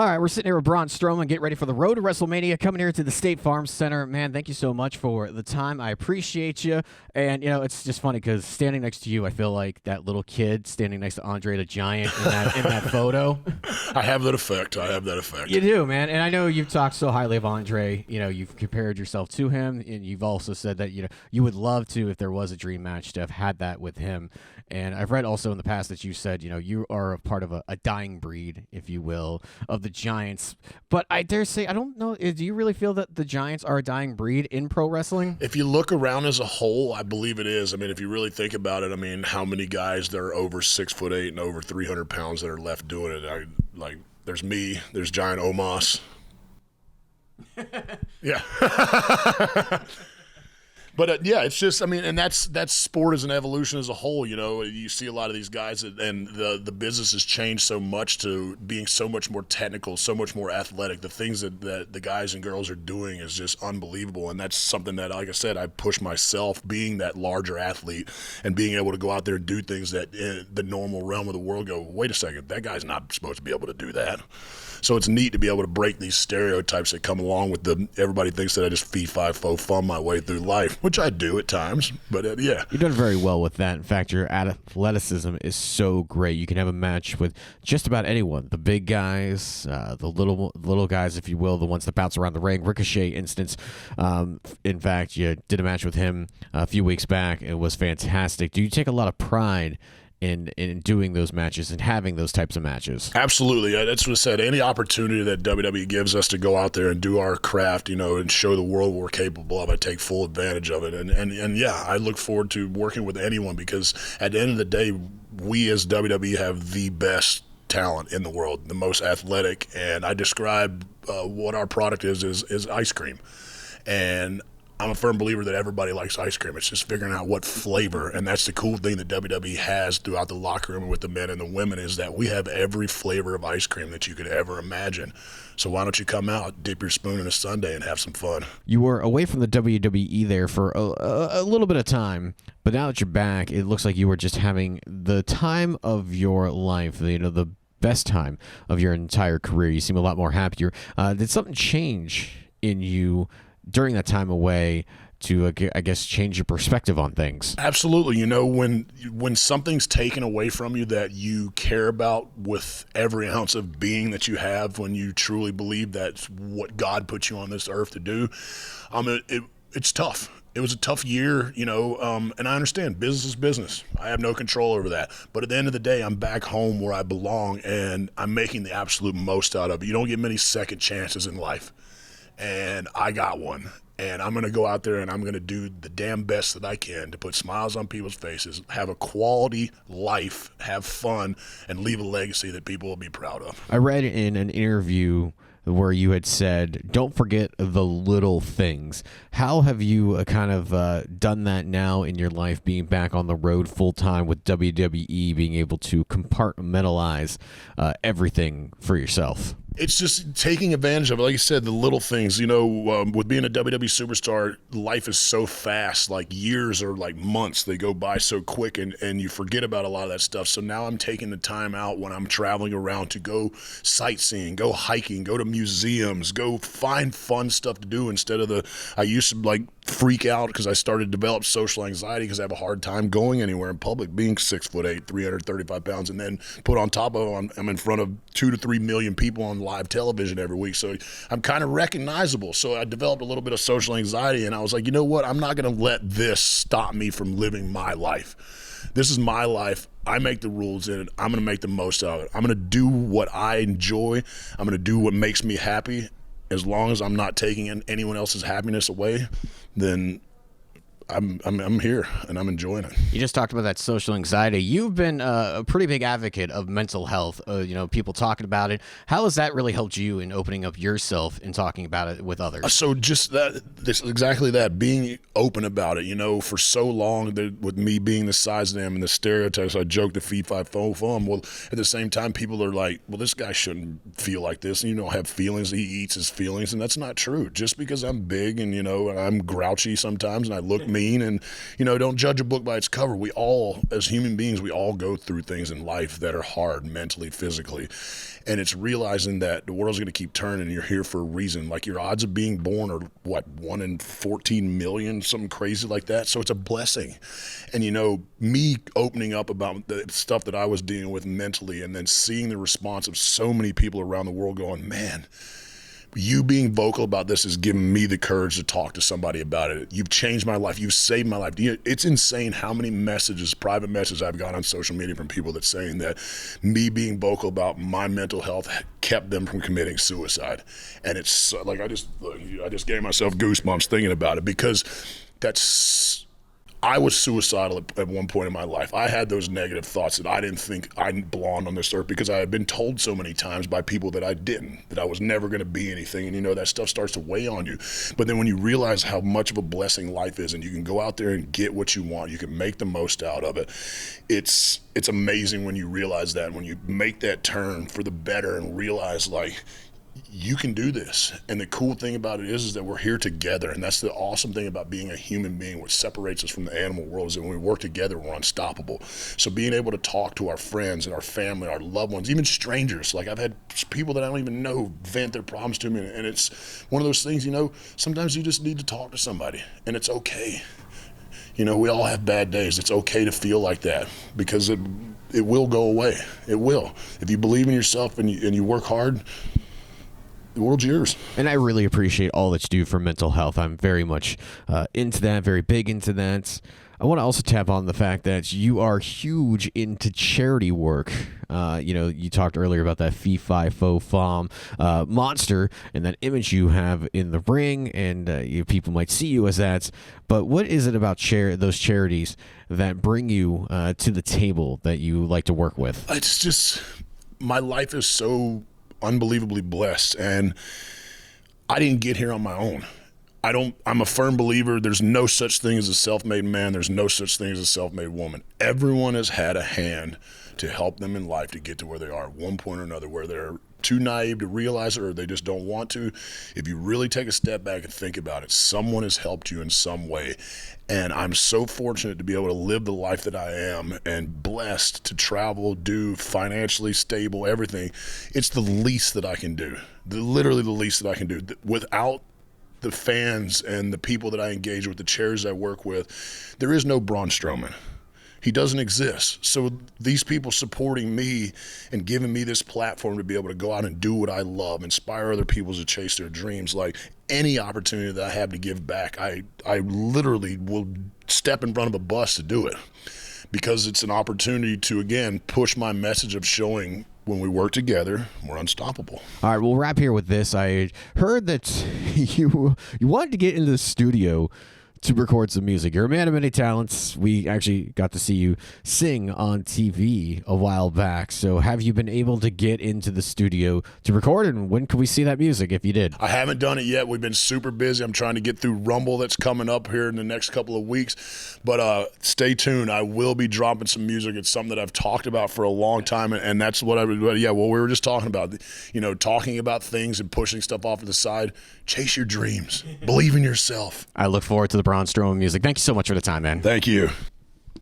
All right, we're sitting here with Braun Strowman, getting ready for the road to WrestleMania, coming here to the State Farm Center. Man, thank you so much for the time. I appreciate you. And, it's just funny because standing next to you, I feel like that little kid standing next to Andre the Giant in that photo. I have that effect. You do, man. And I know you've talked so highly of Andre. You've compared yourself to him, and you've also said that, you would love to, if there was a dream match, to have had that with him. And I've read also in the past that you said, you are a part of a dying breed, if you will, of the Giants. But I dare say, I don't know, do you really feel that the Giants are a dying breed in pro wrestling? If you look around as a whole, I believe it is. I mean, if you really think about it, I mean, how many guys that are over 6'8" and over 300 pounds that are left doing it? There's me, there's Giant Omos. Yeah. But yeah, it's just, I mean, and that's sport as an evolution as a whole. You see a lot of these guys, and the business has changed so much to being so much more technical, so much more athletic. The things that the guys and girls are doing is just unbelievable, and that's something that, like I said, I push myself, being that larger athlete and being able to go out there and do things that in the normal realm of the world go, wait a second, that guy's not supposed to be able to do that. So it's neat to be able to break these stereotypes that come along with everybody thinks that I just fee-fi-fo-fum my way through life, which I do at times, but yeah. You've done very well with that. In fact, your athleticism is so great. You can have a match with just about anyone. The big guys, the little guys, if you will, the ones that bounce around the ring. Ricochet instance. In fact, you did a match with him a few weeks back. It was fantastic. Do you take a lot of pride in doing those matches and having those types of matches? Absolutely. That's what I said. Any opportunity that WWE gives us to go out there and do our craft, and show the world what we're capable of, I take full advantage of it. And yeah, I look forward to working with anyone, because at the end of the day, we as WWE have the best talent in the world, the most athletic, and I describe what our product is ice cream. And I'm a firm believer that everybody likes ice cream. It's just figuring out what flavor, and that's the cool thing that WWE has throughout the locker room with the men and the women, is that we have every flavor of ice cream that you could ever imagine. So why don't you come out, dip your spoon in a sundae, and have some fun? You were away from the WWE there for a little bit of time, but now that you're back, it looks like you were just having the time of your life, the best time of your entire career. You seem a lot more happier. Did something change in you during that time away to, I guess, change your perspective on things? Absolutely. When something's taken away from you that you care about with every ounce of being that you have, when you truly believe that's what God put you on this earth to do, it's tough. It was a tough year, and I understand business is business. I have no control over that. But at the end of the day, I'm back home where I belong, and I'm making the absolute most out of it. You don't get many second chances in life. And I got one, and I'm going to go out there and I'm going to do the damn best that I can to put smiles on people's faces, have a quality life, have fun, and leave a legacy that people will be proud of. I read in an interview where you had said, don't forget the little things. How have you kind of done that now in your life, being back on the road full-time with WWE, being able to compartmentalize everything for yourself? It's just taking advantage of it. Like you said, the little things, with being a WWE superstar, life is so fast, like years or like months, they go by so quick, and you forget about a lot of that stuff. So now I'm taking the time out when I'm traveling around to go sightseeing, go hiking, go to museums, go find fun stuff to do instead of I used to freak out because I started to develop social anxiety because I have a hard time going anywhere in public, being 6'8", 335 pounds, and then put on top of it, I'm in front of 2 to 3 million people on live television every week. So I'm kind of recognizable. So I developed a little bit of social anxiety, and I was like, you know what? I'm not going to let this stop me from living my life. This is my life. I make the rules in it. I'm going to make the most of it. I'm going to do what I enjoy. I'm going to do what makes me happy. As long as I'm not taking anyone else's happiness away, then I'm here and I'm enjoying it. You just talked about that social anxiety. You've been a pretty big advocate of mental health. People talking about it. How has that really helped you in opening up yourself and talking about it with others? So just exactly that, being open about it. For so long, with me being the size I am and the stereotypes, I joke the fee-fi-fo-fum. Well, at the same time, people are like, well, this guy shouldn't feel like this. And, have feelings. He eats his feelings, and that's not true. Just because I'm big and, and I'm grouchy sometimes and I look mean, mean. And, don't judge a book by its cover. We all, as human beings, we all go through things in life that are hard mentally, physically. And it's realizing that the world's going to keep turning and you're here for a reason. Like, your odds of being born are, 1 in 14 million, something crazy like that. So it's a blessing. And, me opening up about the stuff that I was dealing with mentally and then seeing the response of so many people around the world going, man, you being vocal about this has given me the courage to talk to somebody about it. You've changed my life. You've saved my life. It's insane how many private messages I've got on social media from people that's saying that me being vocal about my mental health kept them from committing suicide. And it's like, I just gave myself goosebumps thinking about it, because I was suicidal at one point in my life. I had those negative thoughts that I didn't think I belonged on this earth, because I had been told so many times by people that that I was never going to be anything. And that stuff starts to weigh on you. But then when you realize how much of a blessing life is, and you can go out there and get what you want, you can make the most out of it. It's amazing when you realize that, when you make that turn for the better and realize, like, you can do this. And the cool thing about it is that we're here together. And that's the awesome thing about being a human being. What separates us from the animal world is that when we work together, we're unstoppable. So being able to talk to our friends and our family, our loved ones, even strangers. Like, I've had people that I don't even know vent their problems to me. And it's one of those things, sometimes you just need to talk to somebody, and it's okay. We all have bad days. It's okay to feel like that, because it will go away. It will. If you believe in yourself and you work hard, the world's yours. And I really appreciate all that you do for mental health. I'm very much into that, very big into that. I want to also tap on the fact that you are huge into charity work. You talked earlier about that fee fi fo fum monster and that image you have in the ring, and people might see you as that. But what is it about those charities that bring you to the table that you like to work with? It's just, my life is so unbelievably blessed, and I didn't get here on my own. I'm a firm believer there's no such thing as a self-made man. There's no such thing as a self-made woman. Everyone has had a hand to help them in life to get to where they are at one point or another, where they're too naive to realize it or they just don't want to. If you really take a step back and think about it, someone has helped you in some way. And I'm so fortunate to be able to live the life that I am, and blessed to travel, do financially stable, everything. It's the least that I can do. Literally the least that I can do. Without the fans and the people that I engage with, the charities I work with, there is no Braun Strowman. He doesn't exist. So these people supporting me and giving me this platform to be able to go out and do what I love, inspire other people to chase their dreams, like any opportunity that I have to give back, I literally will step in front of a bus to do it, because it's an opportunity to, again, push my message of showing when we work together, we're unstoppable. All right, we'll wrap here with this. I heard that you wanted to get into the studio to record some music. You're a man of many talents. We actually got to see you sing on TV a while back. So have you been able to get into the studio to record, and when can we see that music if you did? I haven't done it yet. We've been super busy. I'm trying to get through Rumble that's coming up here in the next couple of weeks. But stay tuned. I will be dropping some music. It's something that I've talked about for a long time, and that's what we were just talking about. Talking about things and pushing stuff off to the side. Chase your dreams. Believe in yourself. I look forward to the Braun Strowman music. Thank you so much for the time, man. Thank you.